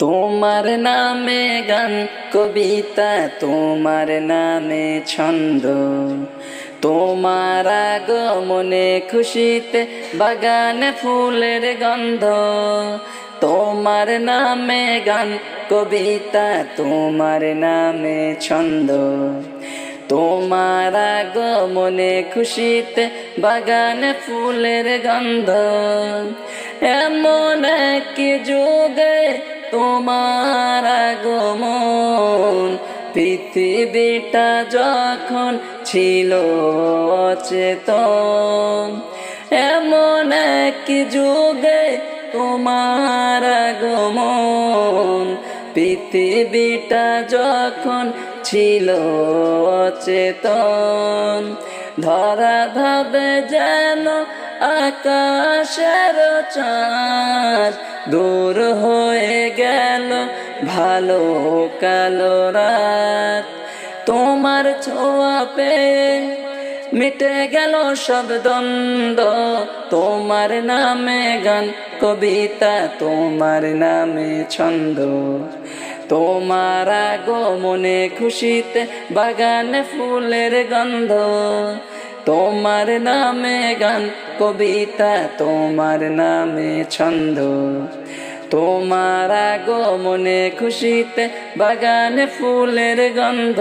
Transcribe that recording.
তোমার নামে গান কবিতা, তোমার নামে ছন্দ, তোমার আগমনে খুশিতে বাগানে ফুলের গন্ধ। তোমার নামে গান কবিতা, তোমার নামে ছন্দ, তোমার আগমনে খুশিতে বাগানে ফুলের গন্ধ। এমন এক যুগে তোমার আগমন, পৃথিবীটা যখন ছিল অচেতন। এমন এক যুগে তোমার আগমন, পৃথিবীটা যখন ছিল অচেতন। ধরা ধাবে যেন আকাশের চাঁদ, দূর হয়ে গেল ভালো কালো রাত। তোমার ছোঁয়া পেয়ে মিটে গেল সব দ্বন্দ্ব। তোমার নামে গান কবিতা, তোমার নামে ছন্দ, তোমার আগমনে খুশিতে বাগানে ফুলের গন্ধ। তোমার নামে গান কবিতা, তোমার নামে ছন্দ, তোমার আগমনে খুশিতে বাগানে ফুলের গন্ধ।